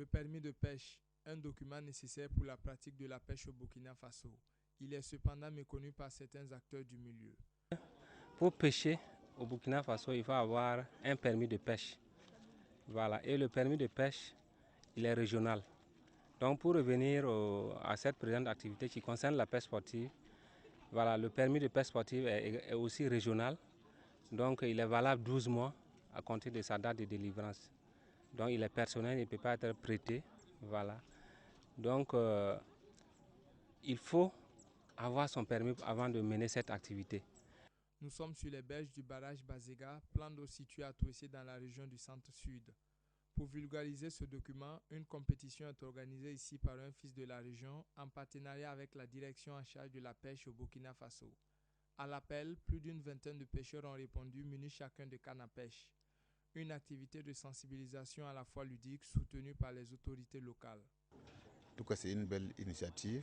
Le permis de pêche, un document nécessaire pour la pratique de la pêche au Burkina Faso. Il est cependant méconnu par certains acteurs du milieu. Pour pêcher au Burkina Faso, il faut avoir un permis de pêche. Voilà. Et le permis de pêche, il est régional. Donc pour revenir à cette présente activité qui concerne la pêche sportive, voilà, le permis de pêche sportive est aussi régional. Donc il est valable 12 mois à compter de sa date de délivrance. Donc il est personnel, il ne peut pas être prêté. Voilà. Donc il faut avoir son permis avant de mener cette activité. Nous sommes sur les berges du barrage Bazega, plan d'eau situé à Touessé dans la région du centre-sud. Pour vulgariser ce document, une compétition est organisée ici par un fils de la région en partenariat avec la direction en charge de la pêche au Burkina Faso. À l'appel, plus d'une vingtaine de pêcheurs ont répondu munis chacun de cannes à pêche. Une activité de sensibilisation à la fois ludique soutenue par les autorités locales. En tout cas, c'est une belle initiative.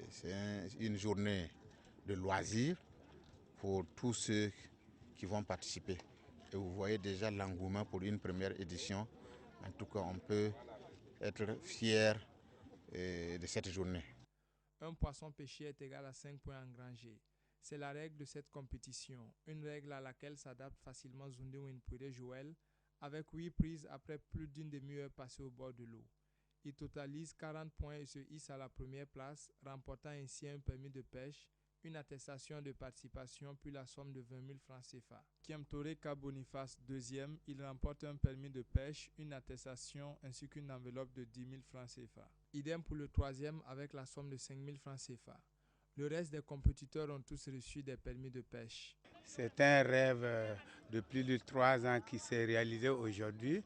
C'est une journée de loisirs pour tous ceux qui vont participer. Et vous voyez déjà l'engouement pour une première édition. En tout cas, on peut être fier de cette journée. Un poisson pêché est égal à 5 points engrangés. C'est la règle de cette compétition, une règle à laquelle s'adapte facilement Zundé Winpoué Joël, avec 8 prises après plus d'une demi-heure passée au bord de l'eau. Il totalise 40 points et se hisse à la première place, remportant ainsi un permis de pêche, une attestation de participation puis la somme de 20 000 francs CFA. Kiemtoreka Boniface, deuxième, il remporte un permis de pêche, une attestation ainsi qu'une enveloppe de 10 000 francs CFA. Idem pour le troisième avec la somme de 5 000 francs CFA. Le reste des compétiteurs ont tous reçu des permis de pêche. C'est un rêve de plus de 3 ans qui s'est réalisé aujourd'hui.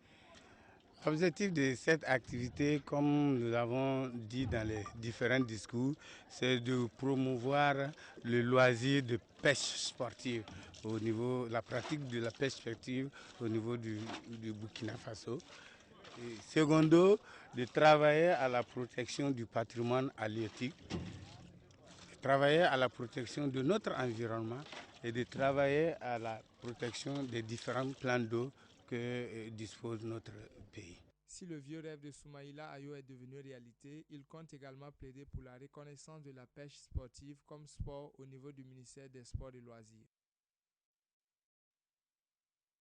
L'objectif de cette activité, comme nous l'avons dit dans les différents discours, c'est de promouvoir le loisir de pêche sportive au niveau, la pratique de la pêche sportive au niveau du Burkina Faso. Et secondo, de travailler à la protection du patrimoine halieutique, de travailler à la protection de notre environnement et de travailler à la protection des différents plans d'eau que dispose notre pays. Si le vieux rêve de Soumaïla Ayo est devenu réalité, il compte également plaider pour la reconnaissance de la pêche sportive comme sport au niveau du ministère des Sports et Loisirs.